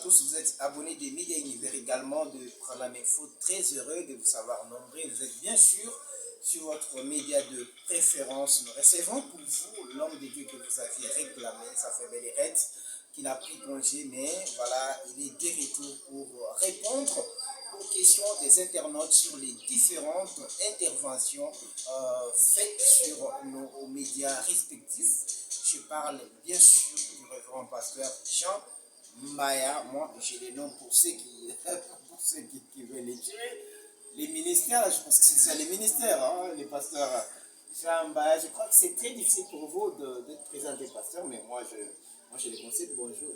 tous, vous êtes abonnés des médias univers également de Branham Info. Très heureux de vous savoir nombreux. Vous êtes bien sûr sur votre média de préférence. Nous recevons pour vous l'homme de Dieu que vous aviez réclamé, ça fait belle hérite, qui n'a pris congé, mais voilà, il est de retour pour répondre aux questions des internautes sur les différentes interventions faites sur nos médias respectifs. Je parle bien sûr du révérend pasteur Jean Maya. Moi, j'ai les noms pour ceux qui, qui veulent les tuer. Les ministères, je pense que c'est ça les ministères, hein, les pasteurs. Jean Maya, je crois que c'est très difficile pour vous d'être présenté pasteur, mais moi je les conseille de bonjour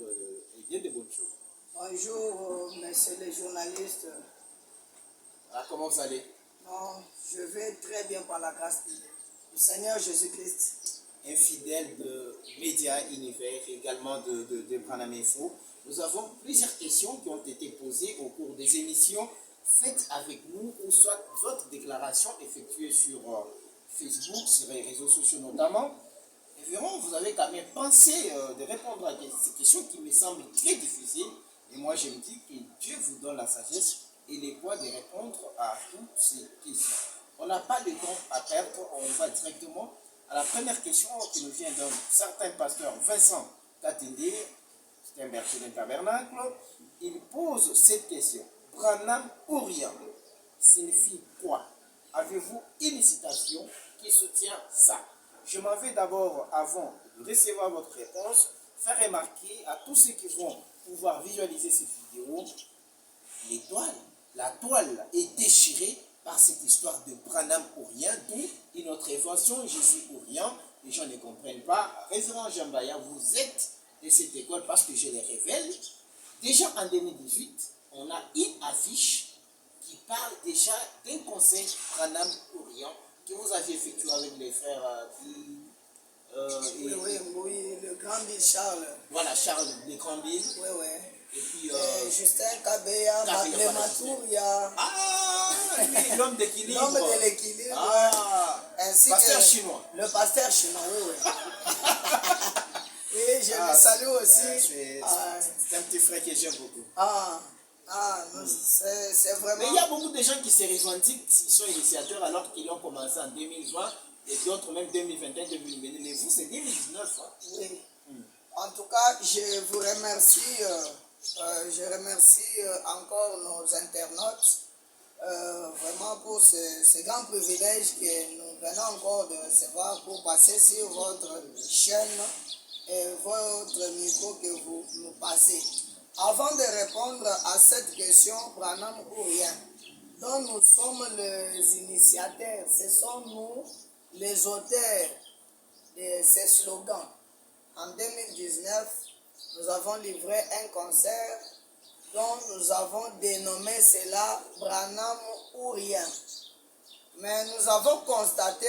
et bien de bonnes choses. Bonjour, messieurs les journalistes. Alors, comment vous allez? Non, je vais très bien par la grâce du Seigneur Jésus-Christ. Un fidèle de Média Univers, également de Branham Info. Nous avons plusieurs questions qui ont été posées au cours des émissions faites avec nous, ou soit votre déclaration effectuée sur Facebook, sur les réseaux sociaux notamment. Et vraiment, vous avez quand même pensé de répondre à ces questions qui me semblent très difficiles. Et moi, je me dis que Dieu vous donne la sagesse et les poids de répondre à toutes ces questions. On n'a pas de temps à perdre, on va directement à la première question qui nous vient d'un certain pasteur Vincent Tatendé, c'est un berger d'un tabernacle. Il pose cette question. Branham Orient signifie quoi? Avez-vous une citation qui soutient ça? Je m'en vais d'abord, avant de recevoir votre réponse, faire remarquer à tous ceux qui vont pouvoir visualiser cette vidéo, la toile est déchirée par cette histoire de Branham Orient, d'où une autre invention, Jésus Orient. Les gens ne comprennent pas. Révérend Jean Maya, vous êtes de cette école parce que je les révèle. Déjà en 2018, on a une affiche qui parle déjà d'un conseil Branham Orient que vous avez effectué avec les frères Oui, le grand Bill Charles. Voilà, Charles de Grandville. Oui. Et puis Justin Kabeya, Matlé Matouria. Ah, lui, l'homme d'équilibre. L'homme de l'équilibre. Ah, ainsi pasteur que chinois. Le pasteur chinois, oui. Oui, je le salue aussi. C'est un petit frère que j'aime beaucoup. C'est vraiment... Mais il y a beaucoup de gens qui se revendiquent, qui sont initiateurs alors qu'ils ont commencé en 2020 et d'autres même 2021, 2022. Mais vous, c'est 2019. Hein? Oui. En tout cas, je vous remercie. Je remercie encore nos internautes vraiment pour ce grand privilège que nous venons encore de recevoir pour passer sur votre chaîne et votre micro que vous nous passez. Avant de répondre à cette question, Branham Orient, dont nous sommes les initiateurs, ce sont nous les auteurs de ces slogans. En 2019, nous avons livré un concert dont nous avons dénommé cela Branham Orient. Mais nous avons constaté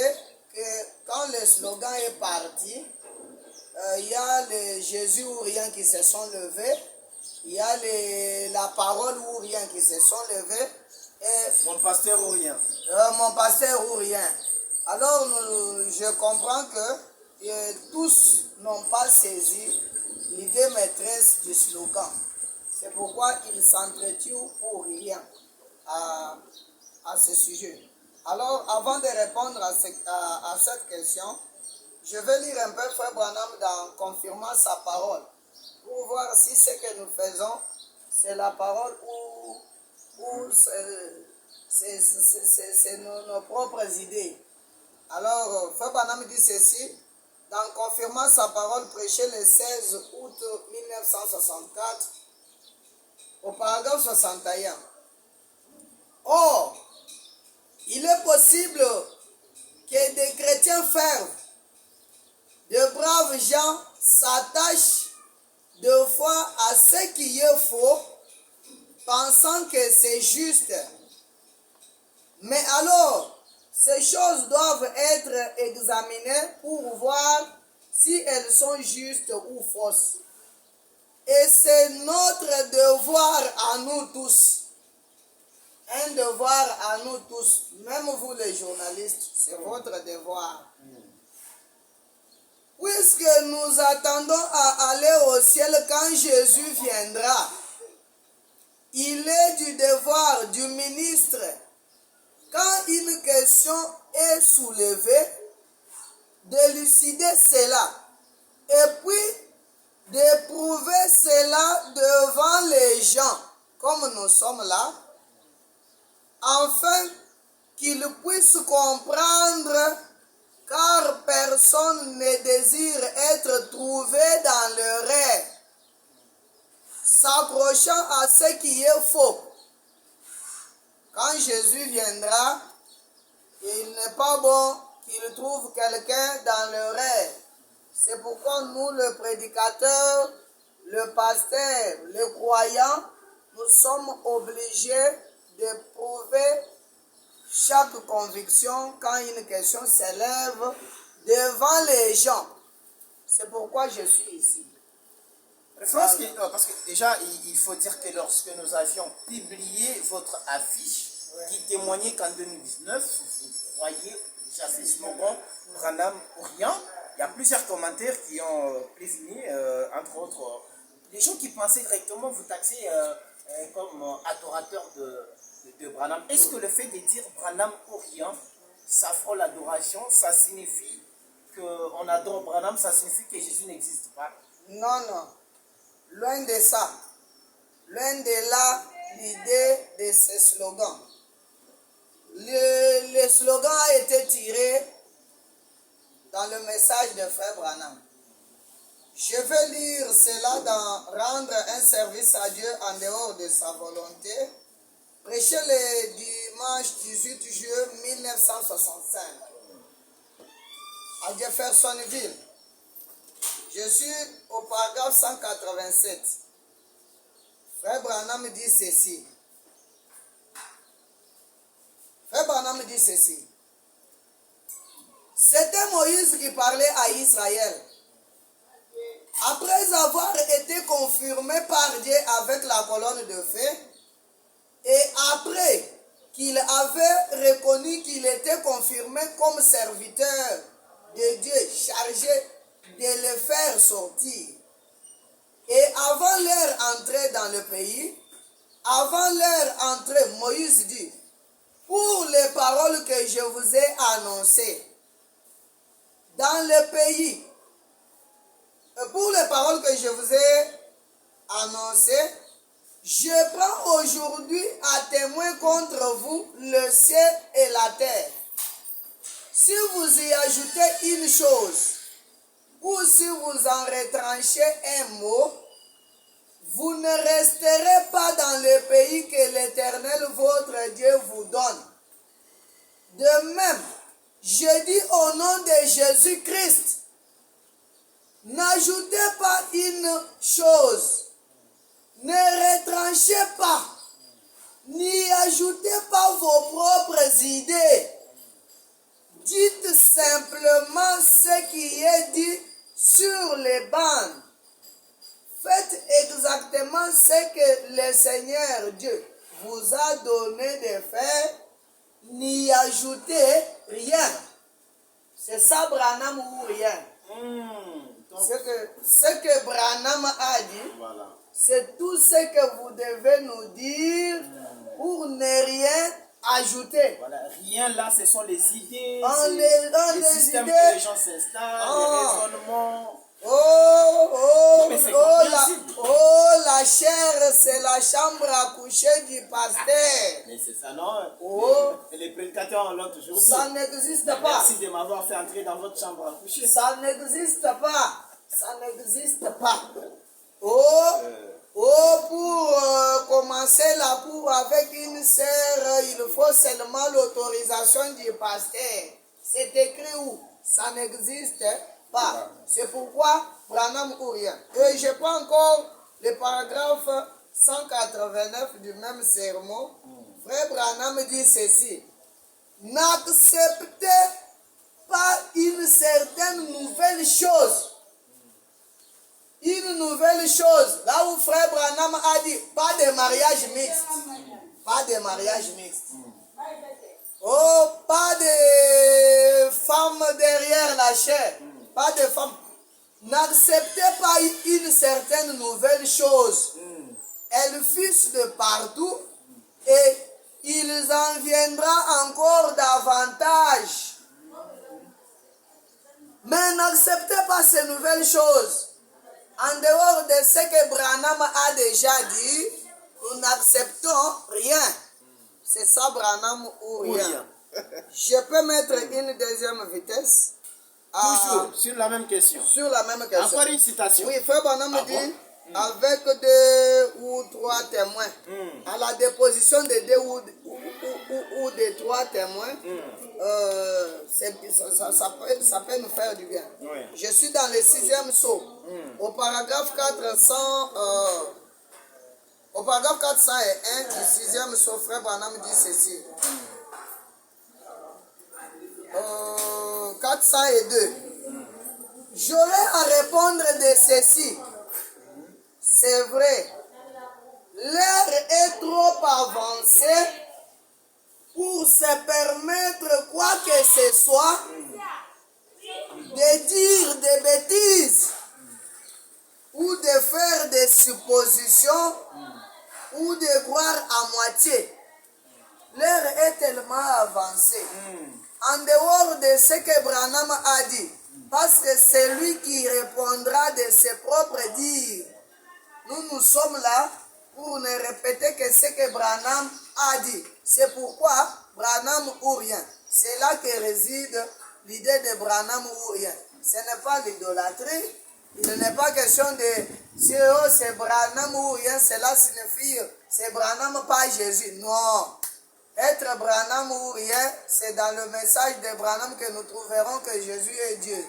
que quand le slogan est parti, il y a les Jésus Orient qui se sont levés, il y a la parole Orient qui se sont levés. Et mon pasteur Orient. Mon pasteur Orient. Alors je comprends que tous n'ont pas saisi l'idée maîtresse du slogan. C'est pourquoi ils s'entretuent pour rien à ce sujet. Alors, avant de répondre à cette question, je vais lire un peu Frère Branham dans confirmant sa parole, pour voir si ce que nous faisons, c'est la parole ou c'est nos propres idées. Alors, Frère Branham dit ceci, dans confirmant sa parole prêchée le 16 août 1964, au paragraphe 61. Or, il est possible que des chrétiens fermes, de braves gens s'attachent de fois à ce qui est faux, pensant que c'est juste. Mais alors, ces choses doivent être examinées pour voir si elles sont justes ou fausses. Et c'est notre devoir à nous tous. Un devoir à nous tous. Même vous les journalistes, c'est votre devoir. Puisque nous attendons à aller au ciel quand Jésus viendra. il est du devoir du ministre, quand une question est soulevée, d'élucider cela et puis d'éprouver cela devant les gens, comme nous sommes là, afin qu'ils puissent comprendre, car personne ne désire être trouvé dans l'erreur, s'accrochant à ce qui est faux. Quand Jésus viendra, il n'est pas bon qu'il trouve quelqu'un dans l'erreur. C'est pourquoi nous, le prédicateur, le pasteur, les croyants, nous sommes obligés de prouver chaque conviction quand une question s'élève devant les gens. C'est pourquoi je suis ici. Parce que déjà, il faut dire que lorsque nous avions publié votre affiche qui témoignait qu'en 2019, vous voyez déjà ce slogan Branham ou rien, il y a plusieurs commentaires qui ont prévenu, entre autres, les gens qui pensaient directement vous taxer comme adorateur de Branham. Est-ce que le fait de dire Branham ou rien, ça frôle l'adoration, ça signifie qu'on adore Branham, ça signifie que Jésus n'existe pas? Non, non. Loin de ça. Loin de là l'idée de ce slogan. Le slogan a été tiré dans le message de Frère Branham. Je vais lire cela dans Rendre un service à Dieu en dehors de sa volonté. Prêché le dimanche 18 juillet 1965 à Jeffersonville. Je suis au paragraphe 187. Frère Branham dit ceci. Frère Branham dit ceci. C'était Moïse qui parlait à Israël. Après avoir été confirmé par Dieu avec la colonne de feu, et après qu'il avait reconnu qu'il était confirmé comme serviteur de Dieu, chargé de le faire sortir. Et avant leur entrée dans le pays, avant leur entrée, Moïse dit, pour les paroles que je vous ai annoncées, dans le pays, pour les paroles que je vous ai annoncées, je prends aujourd'hui à témoin contre vous le ciel et la terre. Si vous y ajoutez une chose, ou si vous en retranchez un mot, vous ne resterez pas dans le pays que l'Éternel votre Dieu vous donne. De même, je dis au nom de Jésus-Christ, n'ajoutez pas une chose, ne retranchez pas, n'y ajoutez pas vos propres idées. Dites simplement ce qui est dit sur les bandes. Faites exactement ce que le Seigneur Dieu vous a donné de faire, n'y ajoutez rien. C'est ça Branham ou rien. Ce que Branham a dit, Voilà. c'est tout ce que vous devez nous dire pour ne rien ajouter. Voilà. Rien là, ce sont les idées, les systèmes idées. que les gens s'installent, les raisonnements. La chair, c'est la chambre à coucher du pasteur. Mais c'est ça, non? Oh. Les prédicateurs l'ont toujours dit. Ça n'existe pas. Merci de m'avoir fait entrer dans votre chambre à coucher. Ça n'existe pas. Ça n'existe pas. Pour commencer la cour avec une sœur, il faut seulement l'autorisation du pasteur. C'est écrit où? Ça n'existe pas. C'est pourquoi Branham ou rien. Et je prends encore le paragraphe 189 du même sermon. Frère Branham dit ceci. N'acceptez pas une certaine nouvelle chose. Une nouvelle chose. Là où Frère Branham a dit, pas de mariage mixte. Pas de mariage mixte. Pas de femmes derrière la chair. Pas de femmes. N'acceptez pas une certaine nouvelle chose. Elle elle fût de partout, et il en viendra encore davantage. Mais n'acceptez pas ces nouvelles choses. En dehors de ce que Branham a déjà dit, nous n'acceptons rien. C'est ça Branham ou rien. Je peux mettre une deuxième vitesse. Toujours sur la même question. Sur la même question. Encore une citation. Oui, Frère Branham dit, avec 2 ou 3 témoins, à la déposition de 2 ou de 3 témoins, ça peut nous faire du bien. Oui. Je suis dans le 6e sceau. Au paragraphe 400, au paragraphe 401 du 6e sceau, Frère Branham dit ceci. 402. J'aurais à répondre de ceci. C'est vrai. L'heure est trop avancée pour se permettre quoi que ce soit de dire des bêtises ou de faire des suppositions ou de croire à moitié. L'heure est tellement avancée. En dehors de ce que Branham a dit, parce que c'est lui qui répondra de ses propres dires. Nous sommes là pour ne répéter que ce que Branham a dit. C'est pourquoi Branham ou rien. C'est là que réside l'idée de Branham ou rien. Ce n'est pas l'idolâtrie. Il n'est pas question de si oh, c'est Branham ou rien, cela signifie c'est Branham pas Jésus. Non. Être Branham ou rien, c'est dans le message de Branham que nous trouverons que Jésus est Dieu.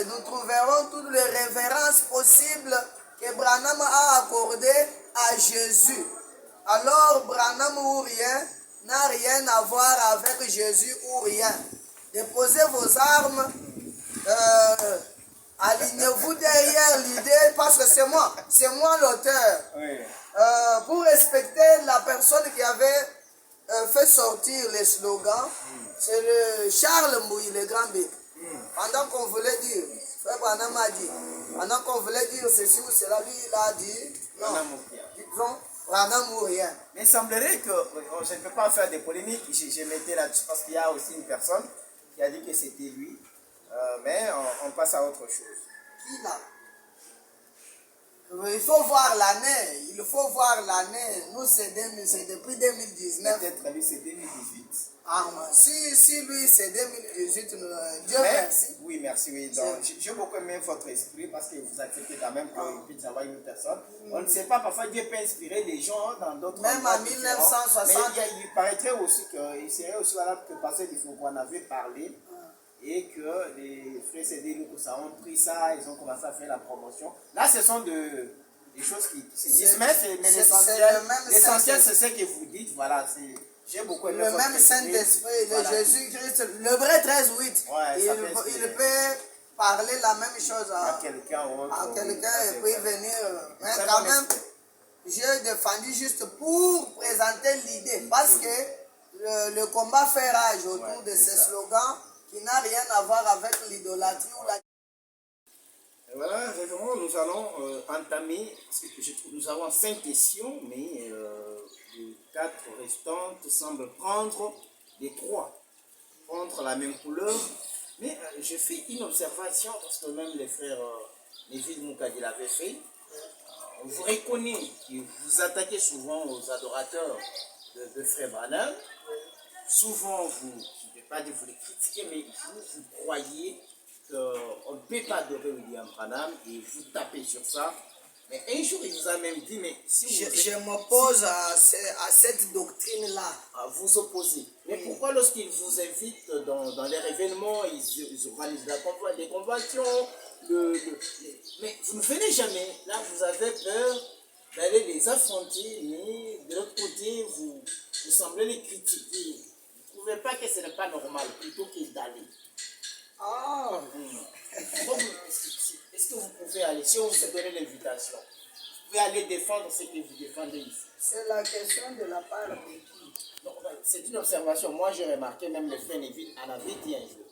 Nous trouverons toutes les révérences possibles que Branham a accordées à Jésus. Alors Branham ou rien n'a rien à voir avec Jésus ou rien. Déposez vos armes, alignez-vous derrière l'idée parce que c'est moi l'auteur. Oui. Pour respecter la personne qui avait fait sortir les slogans, c'est le Charles Mbouy, le grand bible. Pendant qu'on voulait dire, Frère Branham a dit, pendant qu'on voulait dire ceci ou cela, lui il a dit, non, disons, Branham ou rien. Mais il semblerait que, je ne peux pas faire des polémiques, je mettais là-dessus parce qu'il y a aussi une personne qui a dit que c'était lui, mais on passe à autre chose. Qui là? Il faut voir l'année, Nous, c'est depuis 2019. Peut-être lui, c'est 2018. Ah, si lui, c'est 2018, Dieu merci. Oui, merci. Oui. J'ai beaucoup aimé votre esprit parce que vous acceptez quand même qu'il puisse y avoir une personne. On ne sait pas, parfois Dieu peut inspirer des gens dans d'autres même en 1960. Mais il paraîtrait aussi qu'il serait aussi valable que Pasteur Difoko en avait parlé. Et que les frères CD ont pris ça, ils ont commencé à faire la promotion. Là, ce sont des choses qui se disent, mais l'essentiel, c'est ce que vous dites. Voilà, j'ai beaucoup aimé le même Saint-Esprit, voilà. Jésus-Christ, le vrai 13-8, ouais, il peut parler la même chose à quelqu'un et puis venir. Mais quand même, j'ai défendu juste pour présenter l'idée, parce que le combat fait rage autour de ces slogans qui n'a rien à voir avec l'idolâtrie ou la... Et voilà, révérend, nous allons entamer, parce que nous avons 5 questions, mais les 4 restantes semblent prendre les 3, prendre la même couleur. Mais je fais une observation, parce que même les frères Neville Moukadi l'avaient fait. On vous reconnaît que vous attaquez souvent aux adorateurs de frère Branham. Souvent, je ne vais pas dire vous les critiquer, mais vous croyez qu'on ne peut pas adorer William Branham et vous tapez sur ça. Mais un jour, il vous a même dit, mais si vous... Je m'oppose à cette doctrine-là. À vous opposer. Mais pourquoi lorsqu'ils vous invitent dans les événements, ils organisent des conventions, mais vous ne venez jamais. Là, vous avez peur d'aller les affronter, mais de l'autre côté, vous semblez les critiquer. Vous ne trouvez pas que ce n'est pas normal, plutôt que d'aller. Ah. Est-ce que vous pouvez aller, si on vous a donné l'invitation, vous pouvez aller défendre ce que vous défendez ici? C'est la question de la part de qui? C'est une observation. Moi, j'ai remarqué, même les frères Neville en avaient dit un jour.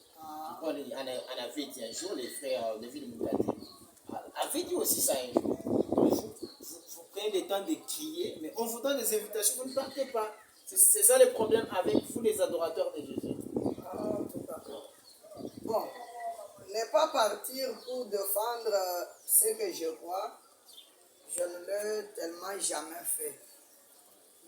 En avait dit un jour, les frères Neville Moukadi avaient dit aussi ça un jour. Donc, vous prenez le temps de crier, mais on vous donne des invitations, vous ne partez pas. C'est ça le problème avec vous, les adorateurs de Jésus. Ah, tout à fait. Bon, ne pas partir pour défendre ce que je crois, je ne l'ai tellement jamais fait.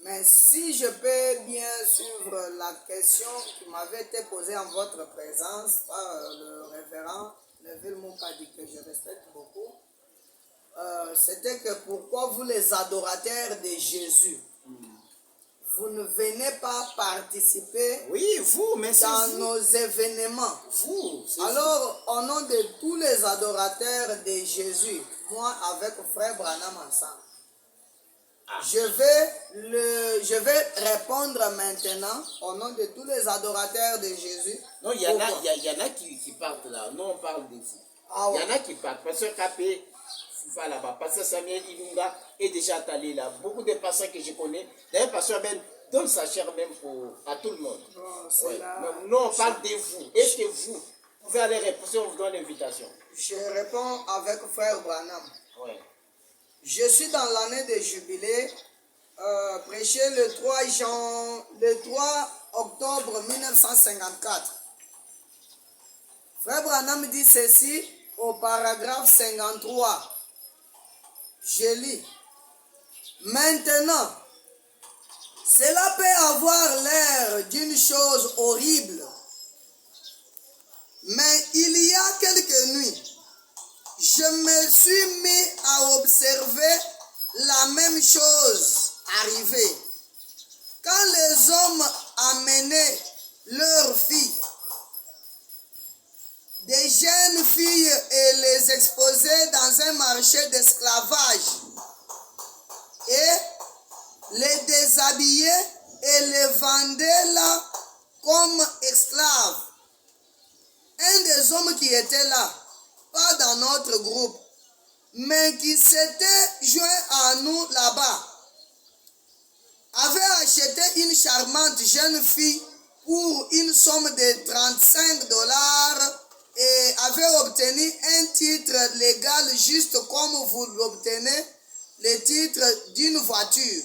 Mais si je peux bien suivre la question qui m'avait été posée en votre présence par le révérend Neville Moukadi, que je respecte beaucoup, c'était que pourquoi vous les adorateurs de Jésus, vous ne venez pas participer Oui, vous, mais c'est dans vous. nos événements. Vous, c'est Alors, au nom de tous les adorateurs de Jésus, moi avec frère Branham ensemble, je vais répondre maintenant au nom de tous les adorateurs de Jésus. Non, il y en a qui partent là. Non, on parle de vous. Ah ouais. Il y en a qui partent. Pasteur Kapé va là-bas. Pasteur Samuel Ilunga est déjà allé là. Beaucoup de pasteurs que je connais. D'ailleurs, Pasteur Ben donne sa chair même à tout le monde. Bon, Ouais. là, Non, on parle de vous. Est-ce que vous pouvez aller répondre? On vous donne l'invitation. je réponds avec frère Branham. Ouais. Je suis dans l'année de jubilé, prêché le 3 octobre 1954. Frère Branham dit ceci au paragraphe 53. Je lis. Maintenant, cela peut avoir l'air d'une chose horrible, mais il y a quelques nuits, je me suis mis à observer la même chose arriver. Quand les hommes amenaient leurs filles, des jeunes filles, et les exposaient dans un marché d'esclavage, et les déshabillaient et les vendaient là comme esclaves. Un des hommes qui était là, pas dans notre groupe, mais qui s'était joint à nous là-bas, avait acheté une charmante jeune fille pour une somme de $35 et avait obtenu un titre légal juste comme vous l'obtenez le titre d'une voiture.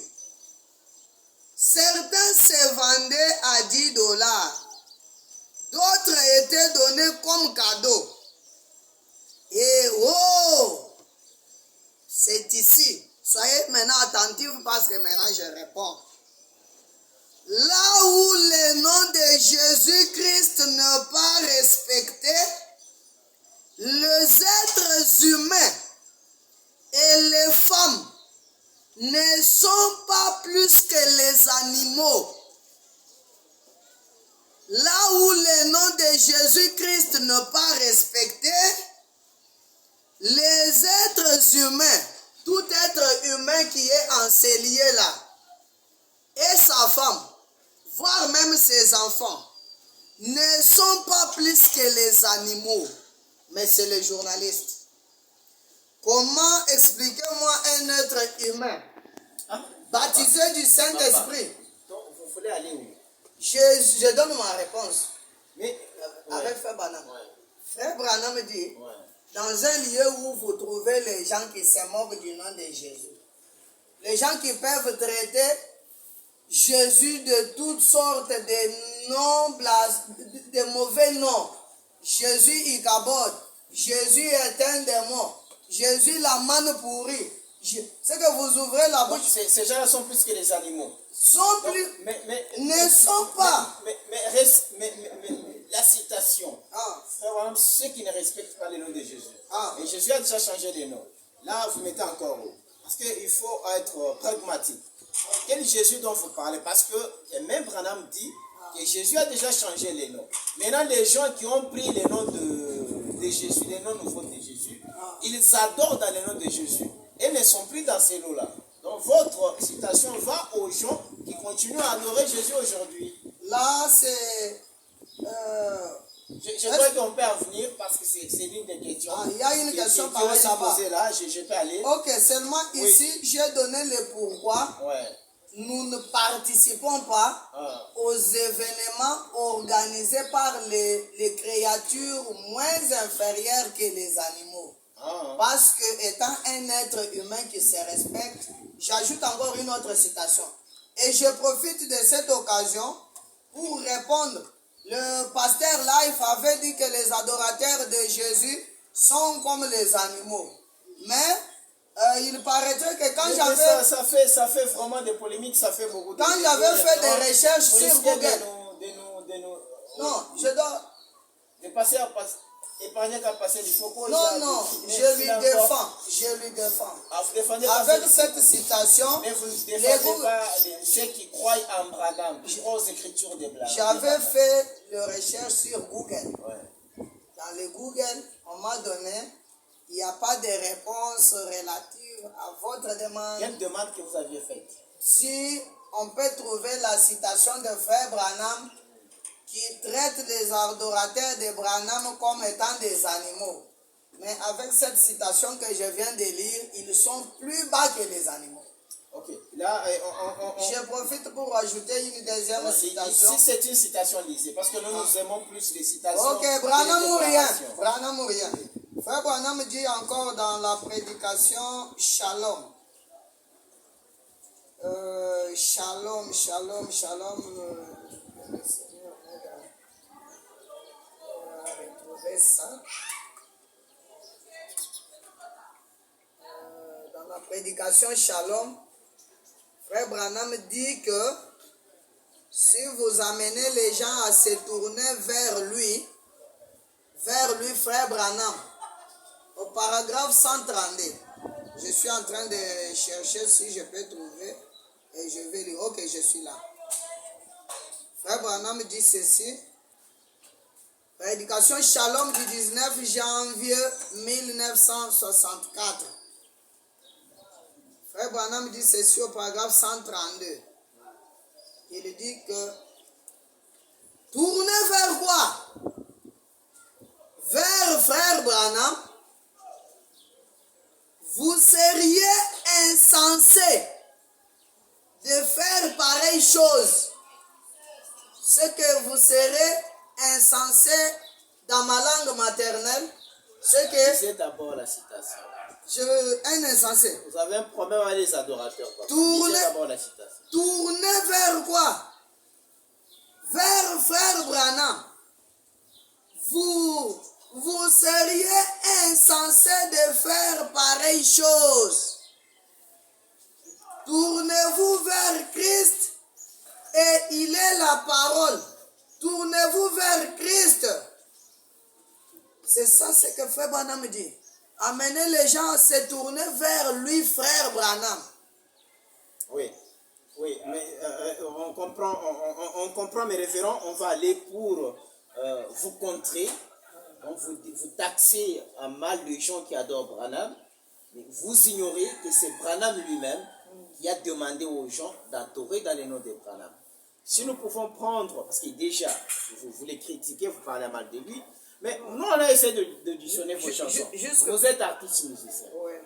Certains se vendaient à $10, d'autres étaient donnés comme cadeau. Et oh, c'est ici. Soyez maintenant attentifs parce que maintenant je réponds. Là où le nom de Jésus-Christ n'est pas respecté, les êtres humains et les femmes ne sont pas plus que les animaux. Là où le nom de Jésus-Christ n'est pas respecté, les êtres humains, tout être humain qui est encellié là, et sa femme, voire même ses enfants, ne sont pas plus que les animaux. Mais c'est le journaliste. Comment expliquez-moi un être humain baptisé du Saint-Esprit? Donc, vous voulez aller où? Je donne ma réponse. Mais, avec Frère Branham. Frère Branham dit, Ouais. dans un lieu où vous trouvez les gens qui se moquent du nom de Jésus, les gens qui peuvent traiter Jésus de toutes sortes de noms, de mauvais noms. Jésus Icabod, Jésus est un démon, Jésus la manne pourrie. C'est que vous ouvrez la bouche. Ces gens-là sont plus que les animaux. Sont Donc, plus, mais, ne sont pas. Mais la citation. Frère Branham, ceux qui ne respectent pas le nom de Jésus. Et Jésus a déjà changé les noms. Là, vous mettez encore où? Parce qu'il faut être pragmatique. Quel Jésus dont vous parlez? Parce que même Branham dit que Jésus a déjà changé les noms. Maintenant, les gens qui ont pris les noms de Jésus, les noms nouveaux de Jésus, ils adorent dans les noms de Jésus. Et ne sont plus dans ces lots-là. Donc votre citation va aux gens qui continuent à adorer Jésus aujourd'hui. Là, c'est... Je crois qu'on peut en venir parce que c'est l'une des questions. Il y a une question par là-bas. Là, je peux aller. Ok, seulement ici, j'ai donné le pourquoi. Ouais. Nous ne participons pas aux événements organisés par les créatures moins inférieures que les animaux. Parce que étant un être humain qui se respecte, j'ajoute encore une autre citation. Et je profite de cette occasion pour répondre. Le pasteur Life avait dit que les adorateurs de Jésus sont comme les animaux. Mais il paraîtrait que quand j'avais... Ça fait vraiment des polémiques, ça fait beaucoup de... Quand j'avais fait des recherches sur Google... Non, je dois... De passer à passer... Épargner qu'à passer du faux. Non, je lui défends. Ah, vous défendez avec cette citation, mais vous ne défendez pas ceux qui croient en Branham, qui croient aux écritures des Blancs. J'avais fait le recherche sur Google. Ouais. Dans le Google, on m'a donné, il n'y a pas de réponse relative à votre demande. Quelle demande que vous aviez faite? Si on peut trouver la citation de Frère Branham qui traite les adorateurs de Branham comme étant des animaux. Mais avec cette citation que je viens de lire, ils sont plus bas que les animaux. Ok, là, Je profite pour ajouter une deuxième citation. Si c'est une citation, lisez, parce que nous aimons plus les citations. Ok, Branham ou rien. Branham ou rien. Frère Branham dit encore dans la prédication Shalom. Shalom. Le Seigneur m'aide à retrouver ça. Dans la prédication Shalom, Frère Branham dit que si vous amenez les gens à se tourner vers lui, Frère Branham, au paragraphe 132, je suis en train de chercher si je peux trouver et je vais lire. Ok, je suis là. Frère Branham dit ceci. Prédication Shalom du 19 janvier 1964. Frère Branham dit ceci au paragraphe 132. Il dit que tournez vers quoi? Vers Frère Branham. Vous seriez insensé de faire pareille chose. Ce que vous serez insensé dans ma langue maternelle, c'est que... C'est d'abord la citation. Un insensé. Vous avez un problème avec les adorateurs. Tournez d'abord la citation. Tournez vers quoi? Vers Frère Branham. Vous seriez insensé de faire pareille chose. Tournez-vous vers Christ et il est la parole. Tournez-vous vers Christ. C'est ça ce que Frère Branham dit. Amenez les gens à se tourner vers lui, Frère Branham. Oui, mais on comprend mes référents. On va aller pour vous contrer. Donc vous taxez à mal les gens qui adorent Branham. Mais vous ignorez que c'est Branham lui-même qui a demandé aux gens d'adorer dans le nom de Branham. Si nous pouvons prendre, parce que déjà, vous les critiquez, vous parlez mal de lui, mais nous, on a essayé d'auditionner vos chansons. Vous êtes artiste musicien. Ouais.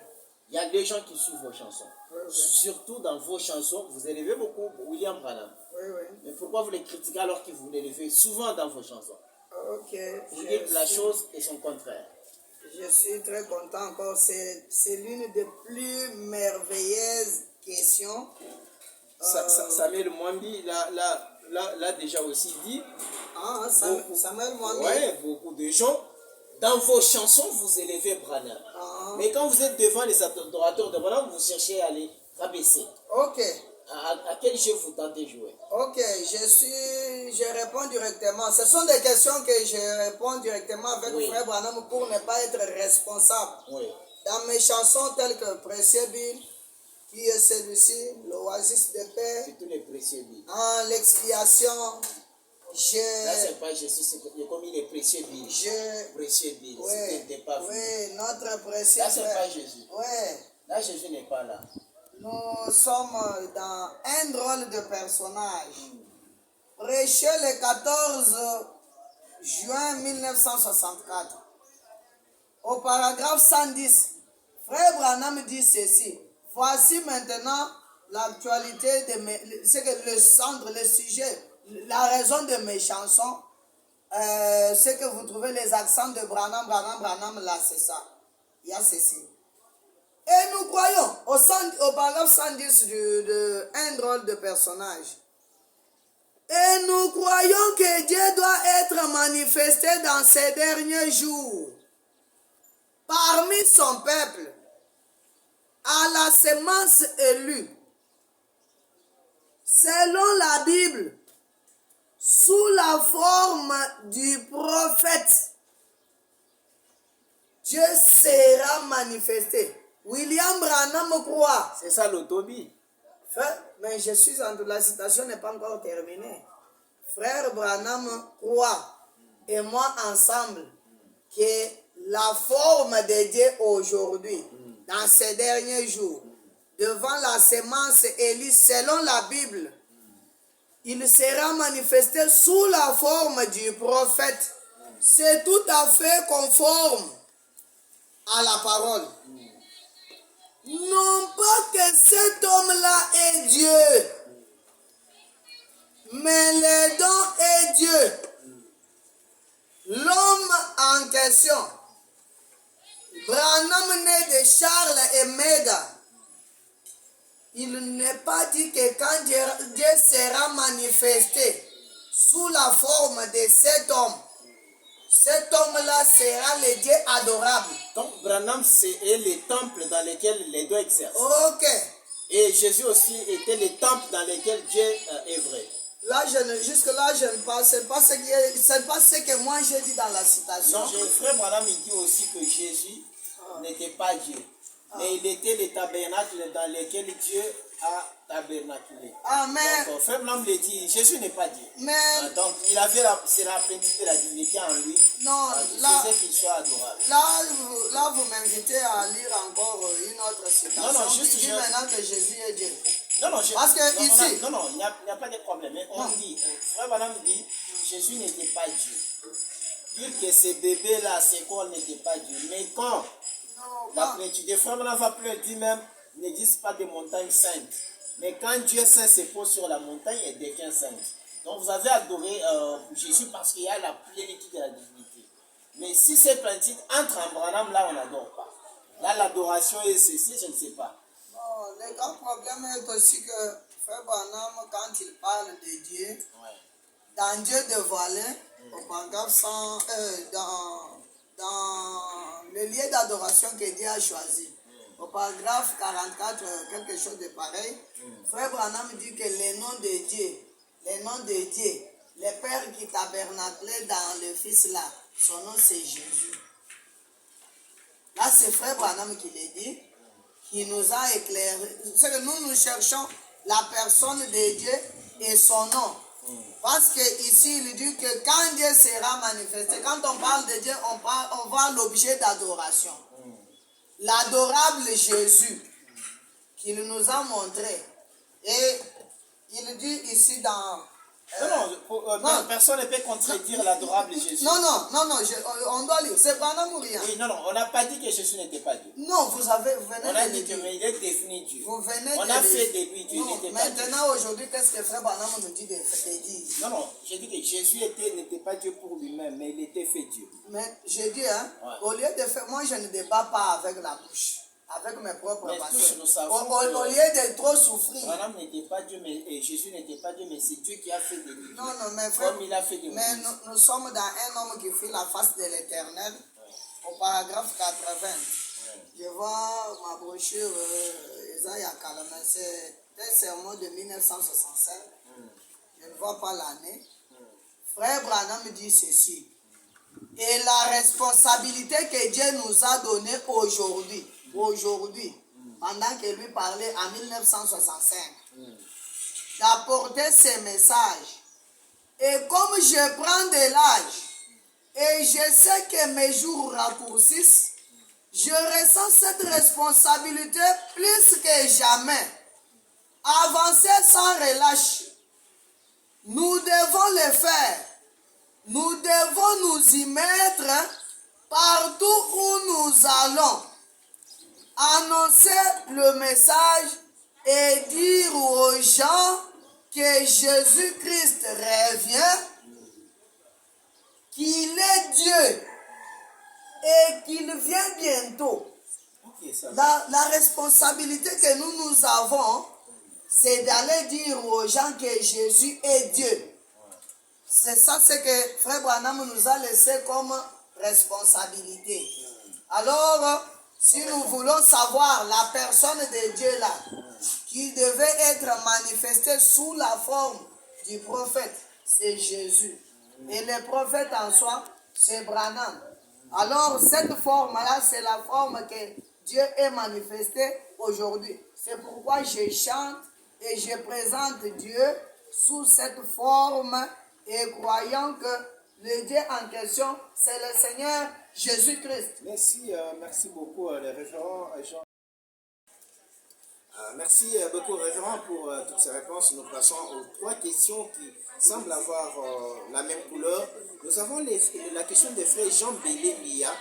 Il y a des gens qui suivent vos chansons. Ouais. Surtout dans vos chansons, vous élevez beaucoup William Branham. Ouais. Mais pourquoi vous les critiquez alors que vous l'élevez souvent dans vos chansons? Ok. Vous dites la chose et son contraire. Je suis très content encore. C'est l'une des plus merveilleuses questions. Samuel Mwambi l'a déjà aussi dit. Ah, Samuel Mwambi. Oui, beaucoup de gens. Dans vos chansons, vous élevez Branham. Ah. Mais quand vous êtes devant les adorateurs de Branham, vous cherchez à les rabaisser. Ok. À quel jeu vous tentez jouer? Ok, je réponds directement. Ce sont des questions que je réponds directement avec Frère Branham pour ne pas être responsable. Oui. Dans mes chansons telles que Précieux Bill, qui est celui-ci, l'oasis de paix. C'est tous les précieux billes. L'expiation. Là, c'est pas Jésus, c'est comme il est précieux billes. Précieux billes. Oui, pas notre précieux. Là, c'est pas Jésus. Oui. Là, Jésus n'est pas là. Nous sommes dans un drôle de personnage. Prêché le 14 juin 1964. Au paragraphe 110, Frère Branham dit ceci. Voici maintenant l'actualité de c'est que le centre, le sujet, la raison de mes chansons. C'est que vous trouvez les accents de Branham, là, c'est ça. Il y a ceci. Et nous croyons, au paragraphe 110 de un drôle de personnage, et nous croyons que Dieu doit être manifesté dans ces derniers jours parmi son peuple, à la semence élue, selon la Bible, sous la forme du prophète. Dieu sera manifesté. William Branham croit. C'est ça l'autobie. Mais je suis en la citation n'est pas encore terminée. Frère Branham croit, et moi ensemble, que la forme de Dieu aujourd'hui, dans ces derniers jours, devant la semence élue selon la Bible, il sera manifesté sous la forme du prophète. C'est tout à fait conforme à la parole. Non pas que cet homme-là est Dieu, mais le don est Dieu. L'homme en question, Branham né de Charles et Meda, il n'est pas dit que quand Dieu sera manifesté sous la forme de cet homme-là sera le Dieu adorable. Donc Branham est le temple dans lequel les deux exercent. Ok. Et Jésus aussi était le temple dans lequel Dieu œuvrait. Là, jusque-là, je ne pense pas ce que moi j'ai dit dans la citation. Non, frère Branham il dit aussi que Jésus n'était pas Dieu. Mais il était le tabernacle dans lequel Dieu a tabernaculé. Amen. Donc, frère Branham le dit, Jésus n'est pas Dieu. Mais, donc, il avait c'est la plénitude de la divinité en lui. Non, qui là, faisait qu'il soit adorable. Là, vous m'invitez à lire encore une autre citation. Non, juste qui dit maintenant que Jésus est Dieu. Non, parce que ici... il n'y a pas de problème. Mais on dit, frère Branham dit, Jésus n'était pas Dieu. Dire que ce bébé-là, ce corps n'était pas Dieu. Mais quand la plénitude de frère Branham va plus dire même, n'existe pas de montagne sainte. Mais quand Dieu saint se pose sur la montagne, il devient sainte. Donc vous avez adoré Jésus parce qu'il y a la plénitude de la divinité. Mais si cette plénitude entre en Branham, là on n'adore pas. Là l'adoration est ceci, je ne sais pas. Non, le grand problème est aussi que frère Branham, quand il parle de Dieu, dans Dieu dévoilé, au paragraphe 100, dans le lieu d'adoration que Dieu a choisi, au paragraphe 44, quelque chose de pareil, frère Branham dit que le nom de Dieu, le Père qui tabernaclait dans le Fils là, son nom c'est Jésus. Là c'est frère Branham qui le dit, qui nous a éclairé. C'est que nous cherchons la personne de Dieu et son nom. Parce que ici il dit que quand Dieu sera manifesté, quand on parle de Dieu, on voit l'objet d'adoration. L'adorable Jésus qu'il nous a montré. Et il dit ici dans... personne ne peut contredire l'adorable Jésus. Non, on doit lire. C'est Branham ou rien. Oui, non, on n'a pas dit que Jésus n'était pas Dieu. Non, vous venez on a de dit le dire. qu'il est devenu Dieu. Vous venez on a fait de lui Dieu. Non, maintenant, aujourd'hui, qu'est-ce que frère Branham nous dit de dire? Non, j'ai dit que Jésus n'était pas Dieu pour lui-même, mais il était fait Dieu. Mais je dis, au lieu de faire, moi je ne débat pas avec la bouche, avec mes propres pensées. Au lieu de trop souffrir. Branham n'était pas Dieu, mais Jésus n'était pas Dieu, mais c'est Dieu qui a fait de lui. Non, mais frère, comme il a fait de mais nous sommes dans un homme qui fuit la face de l'Éternel, au paragraphe 80. Je vois ma brochure Isaiah Kalamé, c'est un sermon de 1965. Je ne vois pas l'année. Frère Branham dit ceci. Et la responsabilité que Dieu nous a donnée aujourd'hui, pendant que lui parlait en 1965, d'apporter ces messages. Et comme je prends de l'âge, et je sais que mes jours raccourcissent, je ressens cette responsabilité plus que jamais. Avancer sans relâche. Nous devons le faire. Nous devons nous y mettre partout où nous allons. Annoncer le message et dire aux gens que Jésus-Christ revient, qu'il est Dieu et qu'il vient bientôt. Ok, ça va. La responsabilité que nous avons, c'est d'aller dire aux gens que Jésus est Dieu. C'est ça ce que Frère Branham nous a laissé comme responsabilité. Alors, si nous voulons savoir la personne de Dieu là, qui devait être manifestée sous la forme du prophète, c'est Jésus. Et le prophète en soi, c'est Branham. Alors, cette forme-là, c'est la forme que Dieu est manifesté aujourd'hui. C'est pourquoi je chante et je présente Dieu sous cette forme et croyant que le Dieu en question, c'est le Seigneur Jésus-Christ. Merci beaucoup, le référent Jean. Merci beaucoup, référent, pour toutes ces réponses. Nous passons aux trois questions qui semblent avoir la même couleur. Nous avons la question de frère Jean Bélémia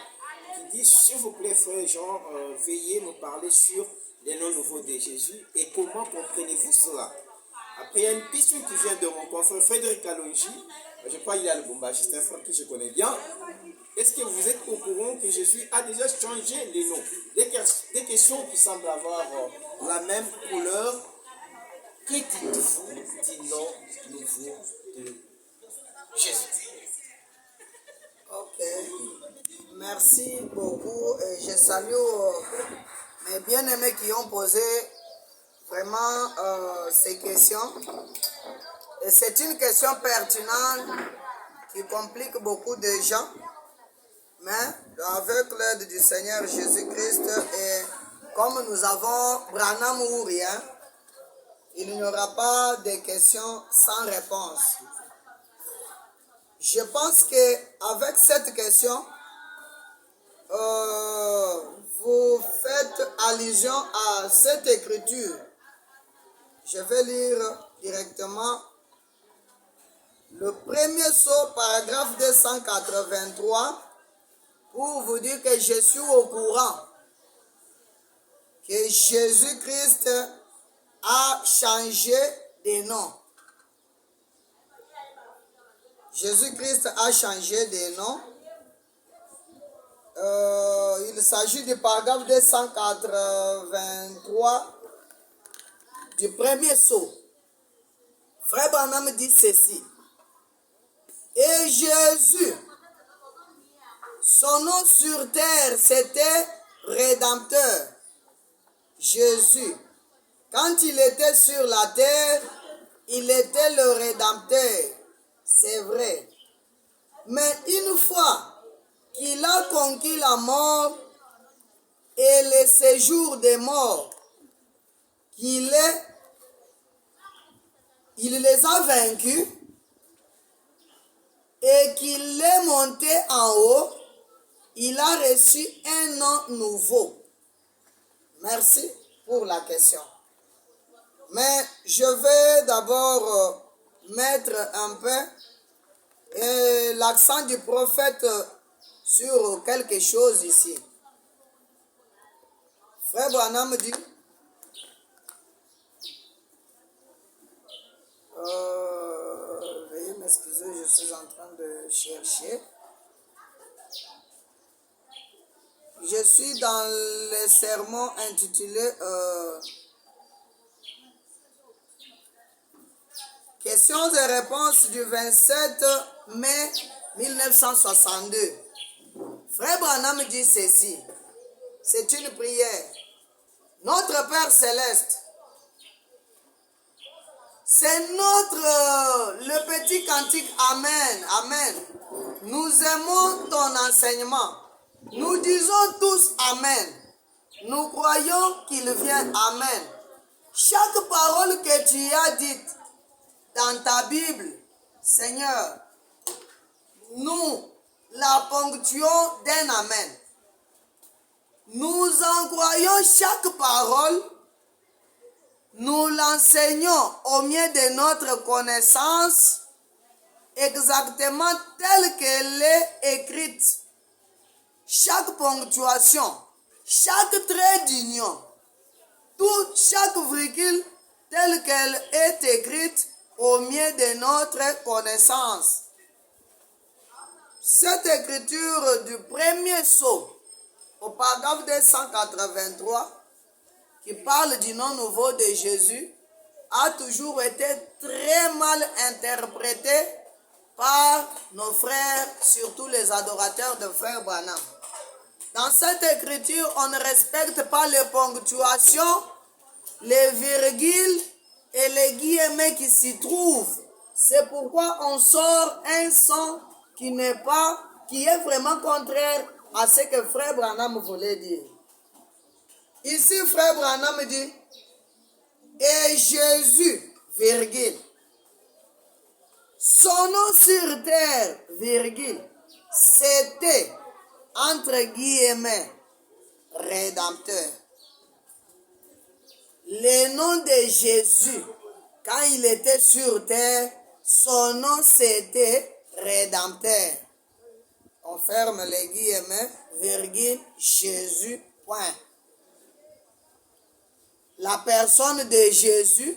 qui dit: s'il vous plaît, frère Jean, veuillez nous parler sur les noms nouveaux de Jésus et comment comprenez-vous cela? Après, il y a une question qui vient de mon confrère Frédéric Alonji. Je crois qu'il y a le Bombagi, c'est un frère que je connais bien. Est-ce que vous êtes au courant que Jésus a déjà changé les noms? Des questions qui semblent avoir la même couleur. Que dites-vous du nom nouveau de Jésus? Ok, merci beaucoup. Et je salue mes bien-aimés qui ont posé vraiment ces questions. Et c'est une question pertinente qui complique beaucoup de gens. Mais avec l'aide du Seigneur Jésus-Christ et comme nous avons Branham ou rien, il n'y aura pas de questions sans réponse. Je pense qu'avec cette question, vous faites allusion à cette écriture. Je vais lire directement le premier sceau, paragraphe 283, pour vous dire que je suis au courant que Jésus-Christ a changé de nom. Jésus-Christ a changé de nom. Il s'agit du paragraphe 283 du premier sceau. Frère Branham dit ceci. Et Jésus, son nom sur terre, c'était Rédempteur. Jésus, quand il était sur la terre, il était le Rédempteur. C'est vrai. Mais une fois qu'il a conquis la mort et le séjour des morts, il les a vaincus et qu'il est monté en haut, il a reçu un nom nouveau. Merci pour la question. Mais je vais d'abord mettre un peu l'accent du prophète sur quelque chose ici. Frère Branham dit, veuillez m'excuser, je suis en train de chercher. Je suis dans le sermon intitulé Questions et réponses du 27 mai 1962. Frère Branham dit ceci. C'est une prière. Notre Père Céleste, c'est le petit cantique Amen, Amen. Nous aimons ton enseignement. Nous disons tous Amen. Nous croyons qu'il vient Amen. Chaque parole que tu as dite dans ta Bible, Seigneur, nous la ponctuons d'un Amen. Nous en croyons chaque parole. Nous l'enseignons au mieux de notre connaissance, exactement telle qu'elle est écrite. Chaque ponctuation, chaque trait d'union, chaque virgule telle qu'elle est écrite au mieux de notre connaissance. Cette écriture du premier sceau au paragraphe 283, qui parle du nom nouveau de Jésus, a toujours été très mal interprété par nos frères, surtout les adorateurs de frère Branham. Dans cette écriture, on ne respecte pas les ponctuations, les virgules et les guillemets qui s'y trouvent. C'est pourquoi on sort un son qui est vraiment contraire à ce que frère Branham voulait dire. Ici, frère Branham dit, et Jésus, virgule, son nom sur terre, virgule, c'était, entre guillemets, rédempteur. Le nom de Jésus, quand il était sur terre, son nom c'était rédempteur. On ferme les guillemets, virgule, Jésus, point. La personne de Jésus,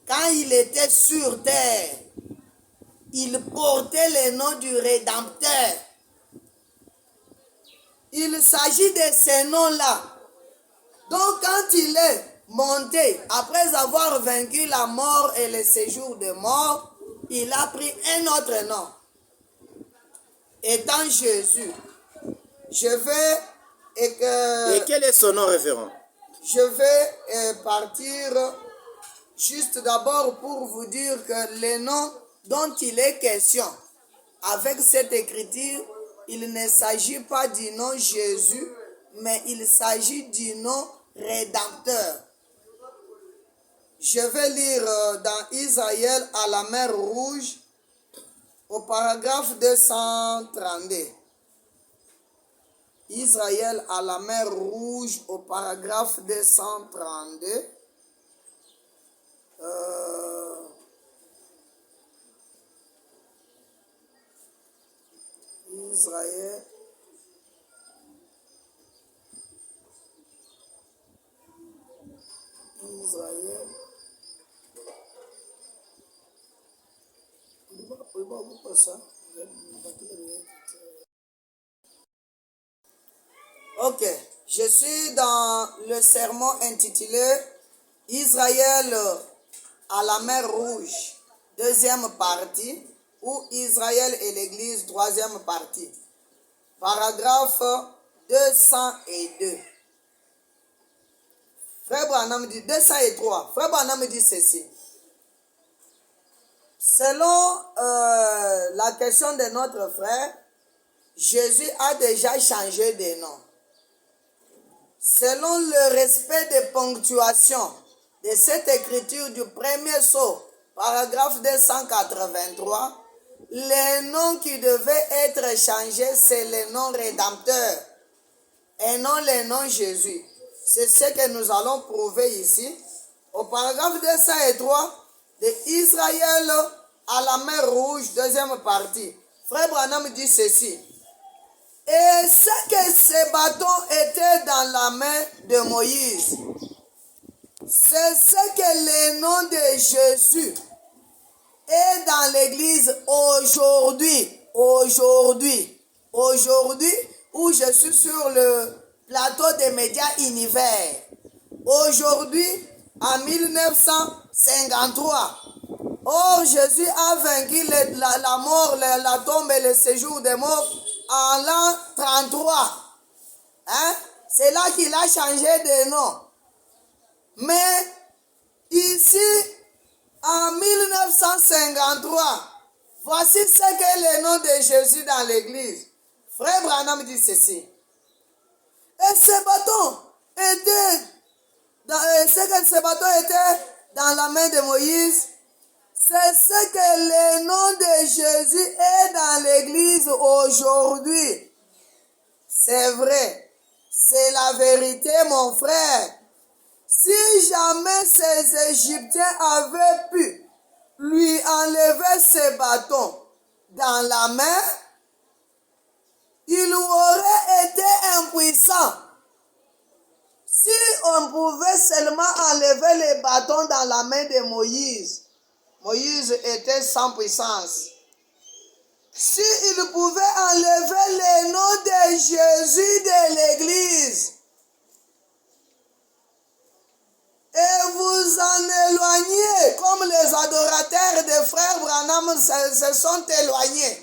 quand il était sur terre, il portait le nom du Rédempteur. Il s'agit de ces noms-là. Donc quand il est monté, après avoir vaincu la mort et le séjour de mort, il a pris un autre nom. Étant Jésus, je vais... Et quel est son nom référent? Je vais partir juste d'abord pour vous dire que le nom dont il est question, avec cette écriture, il ne s'agit pas du nom Jésus, mais il s'agit du nom Rédempteur. Je vais lire dans Israël à la mer Rouge, au paragraphe 232. Israël à la mer Rouge, au paragraphe 232. Israël. Israël. Ok, je suis dans le sermon intitulé Israël à la mer Rouge, deuxième partie, ou Israël et l'Église, troisième partie. Paragraphe 202. Frère Branham dit 203. Frère Branham dit ceci. Selon la question de notre frère, Jésus a déjà changé de nom. Selon le respect des ponctuations de cette écriture du premier sceau, paragraphe 283, le nom qui devait être changé, c'est le nom Rédempteur et non le nom Jésus. C'est ce que nous allons prouver ici. Au paragraphe 203 de Israël à la mer Rouge, deuxième partie. Frère Branham dit ceci. Et ce que ces bâtons étaient dans la main de Moïse, c'est ce que le nom de Jésus est dans l'église aujourd'hui. Aujourd'hui, où je suis sur le plateau des médias univers. Aujourd'hui, en 1953. Or, Jésus a vaincu la mort, la tombe et le séjour des morts en l'an 33. Hein? C'est là qu'il a changé de nom. Mais ici, en 1953, voici ce qu'est le nom de Jésus dans l'église. Frère Branham dit ceci. Et ces bâtons étaient dans la main de Moïse. C'est ce que le nom de Jésus est dans l'église aujourd'hui. C'est vrai. C'est la vérité, mon frère. Si jamais ces Égyptiens avaient pu lui enlever ses bâtons dans la main, il aurait été impuissant. Si on pouvait seulement enlever les bâtons dans la main de Moïse, Moïse était sans puissance. s'il pouvait enlever le nom de Jésus de l'Église et vous en éloigner, comme les adorateurs des frères Branham se sont éloignés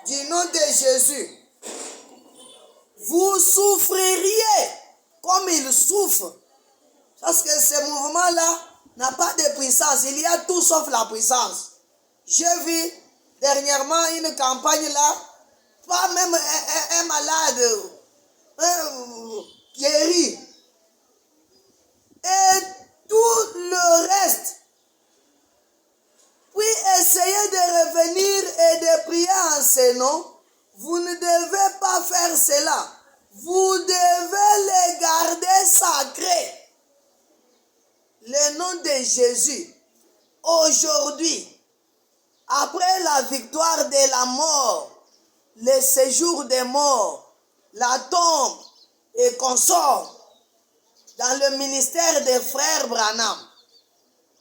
du nom de Jésus, vous souffririez comme il souffre. Parce que ce mouvement-là n'a pas de puissance. Il y a tout sauf la puissance. J'ai vu dernièrement une campagne là, pas même un malade guéri. Et tout le reste, puis essayez de revenir et de prier en ce nom. Vous ne devez pas faire cela. Vous devez les garder sacrés. Le nom de Jésus, aujourd'hui, après la victoire de la mort, le séjour des morts, la tombe et consort, dans le ministère des frères Branham,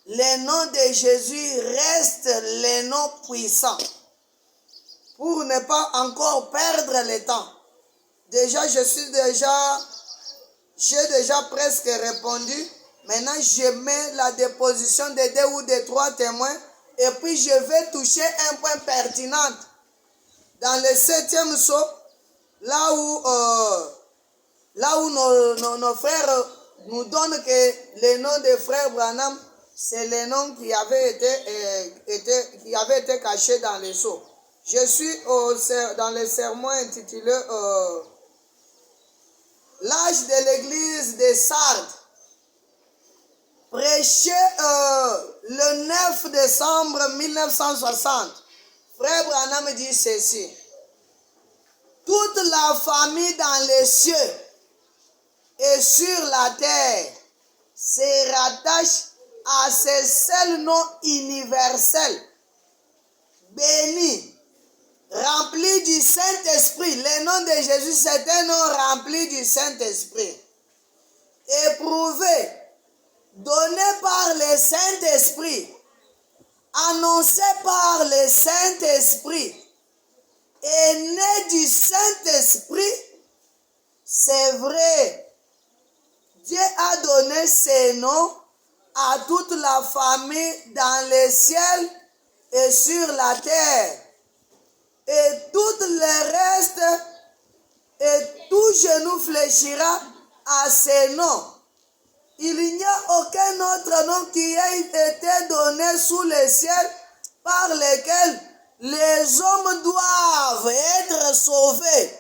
le nom de Jésus reste le nom puissant. Pour ne pas encore perdre le temps. Déjà, j'ai déjà presque répondu. Maintenant, je mets la déposition de 2 ou de 3 témoins. Et puis, je vais toucher un point pertinent. Dans le 7e saut, là où nos frères nous donnent que le nom des frères Branham, c'est le nom qui avait été caché dans les sceaux. Je suis dans le sermon intitulé L'âge de l'église de Sardes, prêché le 9 décembre 1960. Frère Branham dit ceci: toute la famille dans les cieux et sur la terre se rattache à ce seul nom universel, béni, rempli du Saint-Esprit. Le nom de Jésus, c'est un nom rempli du Saint-Esprit. Éprouvé, donné par le Saint-Esprit, annoncé par le Saint-Esprit, et né du Saint-Esprit. C'est vrai, Dieu a donné ce nom à toute la famille dans les ciels et sur la terre. Et tout le reste, et tout genou fléchira à ce nom. Il n'y a aucun autre nom qui ait été donné sous le ciel par lequel les hommes doivent être sauvés.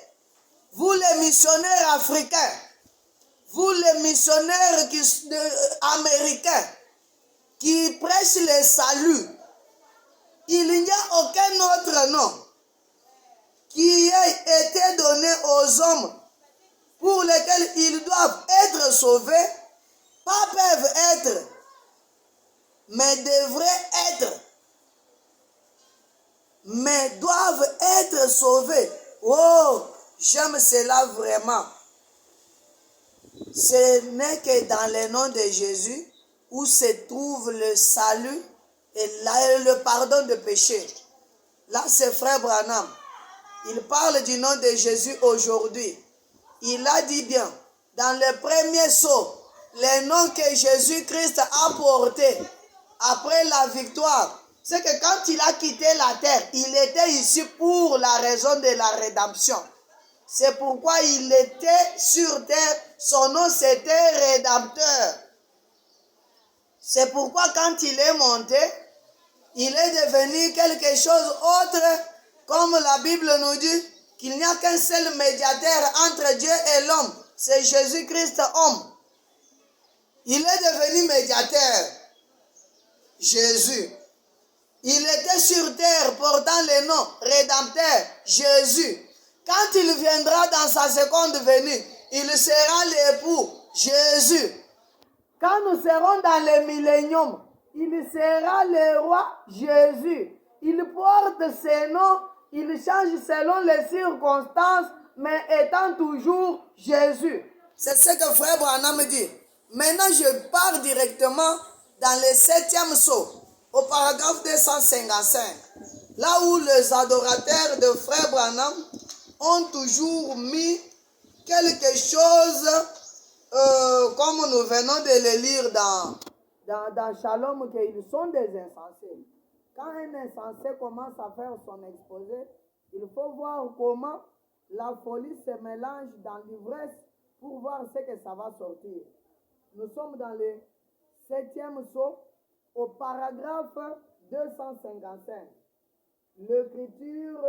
Vous les missionnaires africains, vous les missionnaires américains qui prêchent le salut, il n'y a aucun autre nom qui ait été donné aux hommes pour lesquels ils doivent être sauvés, pas peuvent être, mais devraient être, mais doivent être sauvés. Oh, j'aime cela vraiment. Ce n'est que dans le nom de Jésus où se trouve le salut et le pardon de péché. Là, c'est Frère Branham. Il parle du nom de Jésus aujourd'hui. Il a dit bien, dans le premier sceau, le nom que Jésus-Christ a porté après la victoire, c'est que quand il a quitté la terre, il était ici pour la raison de la rédemption. C'est pourquoi il était sur terre, son nom c'était Rédempteur. C'est pourquoi quand il est monté, il est devenu quelque chose autre, comme la Bible nous dit, qu'il n'y a qu'un seul médiateur entre Dieu et l'homme, c'est Jésus-Christ homme. Il est devenu médiateur, Jésus. Il était sur terre portant le nom Rédempteur, Jésus. Quand il viendra dans sa seconde venue, il sera l'époux, Jésus. Quand nous serons dans le millénium, il sera le roi, Jésus. Il porte ses noms, il change selon les circonstances, mais étant toujours Jésus. C'est ce que Frère Branham dit. Maintenant, je pars directement dans le 7e sceau, au paragraphe 255. là où les adorateurs de Frère Branham ont toujours mis quelque chose, comme nous venons de le lire dans Shalom, qu'ils sont des insensés. Quand un insensé commence à faire son exposé, il faut voir comment la folie se mélange dans l'ivresse pour voir ce que ça va sortir. Nous sommes dans le 7e sceau, au paragraphe 255. L'écriture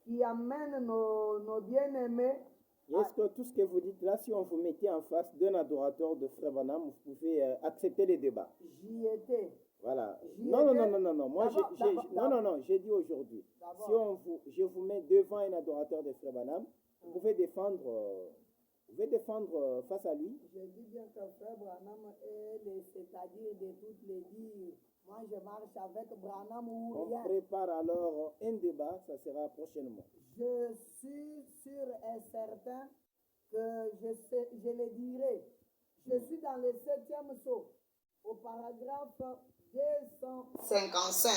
qui amène nos bien-aimés. Est-ce que tout ce que vous dites là, si on vous mettait en face d'un adorateur de Frère Branham, vous pouvez accepter les débats? J'y étais. Voilà. Non. Moi, j'ai dit aujourd'hui. Si je vous mets devant un adorateur de Frère Branham, vous pouvez défendre face à lui. Je dis bien que Frère Branham est c'est-à-dire de toutes les dires. Moi, je marche avec Branham ou rien. On prépare alors un débat, ça sera prochainement. Je suis sûr et certain que je le dirai. Je suis dans le 7e sceau, au paragraphe 255.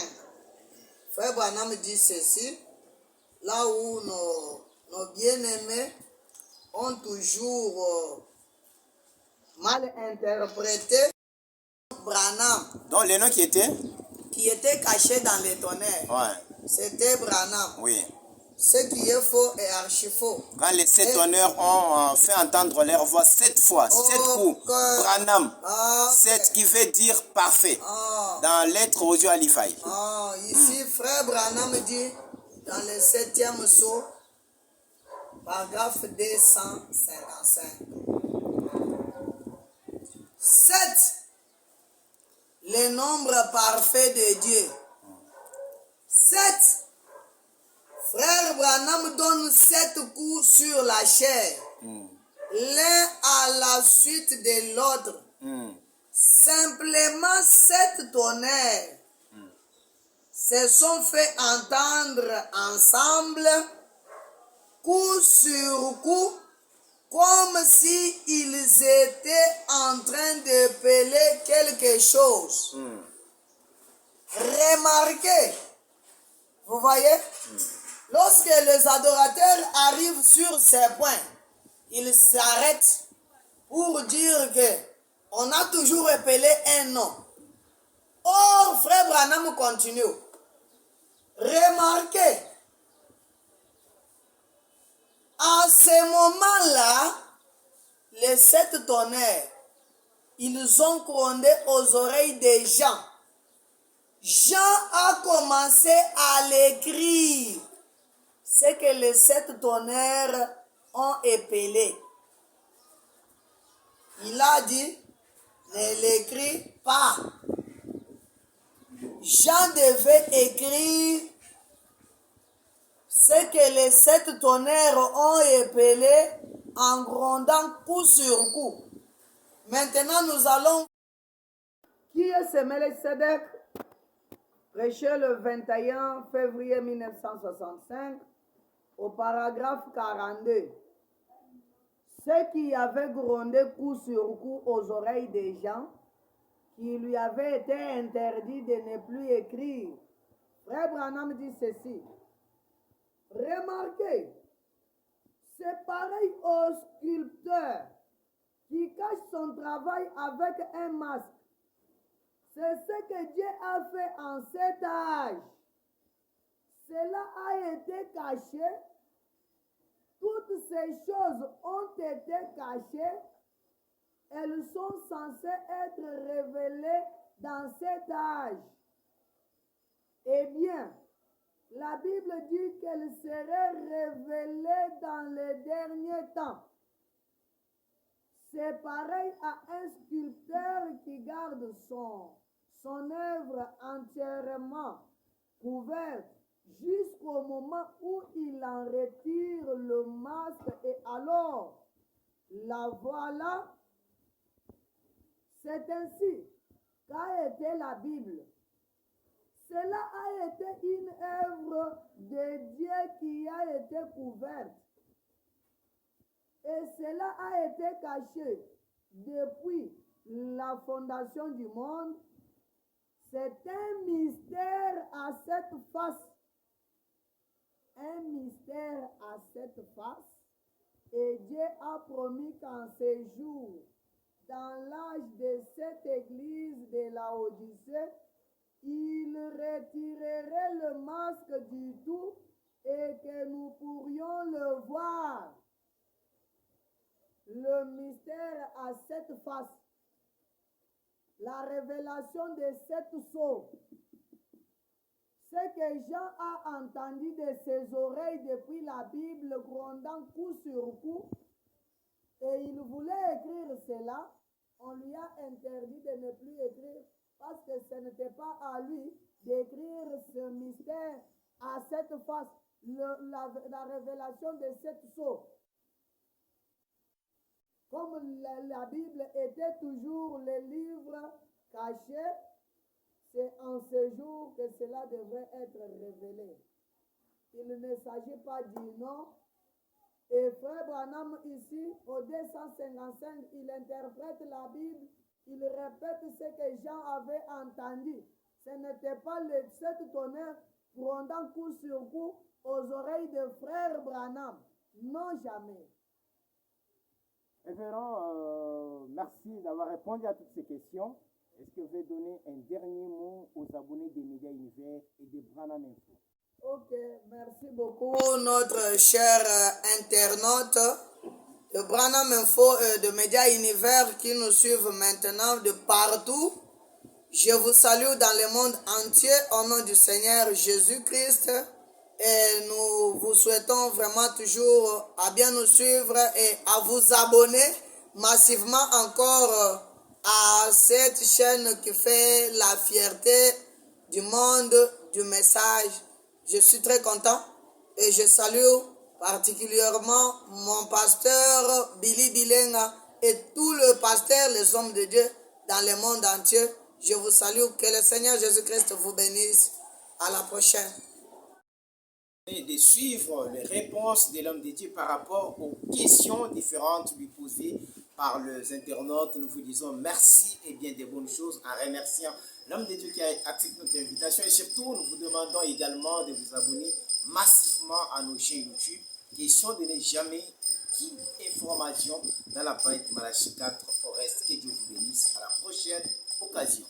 Frère Branham dit ceci, là où nos bien-aimés ont toujours mal interprété Branham. Donc les noms qui étaient cachés dans les tonnerres. Ouais. C'était Branham. Oui. Ce qui est faux est archi faux. Quand les 7 honneurs ont fait entendre leur voix 7 fois, 7 coups, Branham, 7 qui veut dire parfait, dans l'être aux yeux Alifai. Ici, Frère Branham dit, dans le 7e sceau, paragraphe 255. 7, le nombre parfait de Dieu. 7, Frère Branham donne 7 coups sur la chair, l'un à la suite de l'autre. Simplement 7 tonnerres se sont fait entendre ensemble, coup sur coup, comme si ils étaient en train de peler quelque chose. Remarquez, vous voyez, lorsque les adorateurs arrivent sur ces points, ils s'arrêtent pour dire que on a toujours appelé un nom. Or, Frère Branham continue. Remarquez, à ce moment-là, les 7 tonnerres, ils ont grondé aux oreilles des gens. Jean a commencé à l'écrire ce que les 7 tonnerres ont épelé. Il a dit, ne l'écris pas. Jean devait écrire ce que les 7 tonnerres ont épelé en grondant coup sur coup. Maintenant, nous allons... Qui est ce Melchizedek? Prêché le 21 février 1965 au paragraphe 42. Ceux qui avaient grondé coup sur coup aux oreilles des gens, qui lui avait été interdit de ne plus écrire. Frère Branham dit ceci. Remarquez, c'est pareil au sculpteur qui cache son travail avec un masque. C'est ce que Dieu a fait en cet âge. Cela a été caché. Toutes ces choses ont été cachées. Elles sont censées être révélées dans cet âge. Eh bien, la Bible dit qu'elles seraient révélées dans les derniers temps. C'est pareil à un sculpteur qui garde son œuvre entièrement couverte jusqu'au moment où il en retire le masque et alors la voilà. C'est ainsi qu'a été la Bible. Cela a été une œuvre de Dieu qui a été couverte. Et cela a été caché depuis la fondation du monde. C'est un mystère à cette face un mystère à cette face, et Dieu a promis qu'en ces jours, dans l'âge de cette église de la Odyssée, il retirerait le masque du tout et que nous pourrions le voir. Le mystère à cette face, la révélation de cette sceau, ce que Jean a entendu de ses oreilles depuis la Bible grondant coup sur coup, et il voulait écrire cela, on lui a interdit de ne plus écrire parce que ce n'était pas à lui d'écrire ce mystère à cette face, la révélation de cette sceau. Comme la Bible était toujours le livre caché, c'est en ce jour que cela devrait être révélé. Il ne s'agit pas du nom. Et Frère Branham ici, au 255, il interprète la Bible, il répète ce que Jean avait entendu. Ce n'était pas cet tonnerre grondant coup sur coup aux oreilles de Frère Branham. Non, jamais. Révérend, merci d'avoir répondu à toutes ces questions. Est-ce que vous pouvez donner un dernier mot aux abonnés des Médias Univers et de Branham Info? Ok, merci beaucoup notre cher internaute de Branham Info et de Médias Univers qui nous suivent maintenant de partout. Je vous salue dans le monde entier au nom du Seigneur Jésus-Christ et nous vous souhaitons vraiment toujours à bien nous suivre et à vous abonner massivement encore à cette chaîne qui fait la fierté du monde du message. Je suis très content et je salue particulièrement mon pasteur Billy Bilenga et tous les pasteurs, les hommes de Dieu dans le monde entier. Je vous salue, que le Seigneur Jésus-Christ vous bénisse. À la prochaine. Et de suivre les réponses de l'homme de Dieu par rapport aux questions différentes lui posées par les internautes. Nous vous disons merci et bien des bonnes choses en remerciant l'homme de Dieu qui a accepté notre invitation. Et surtout, nous vous demandons également de vous abonner massivement à nos chaînes YouTube. Question de ne jamais aucune information dans la planète Malachie 4. Au reste, que Dieu vous bénisse. À la prochaine occasion.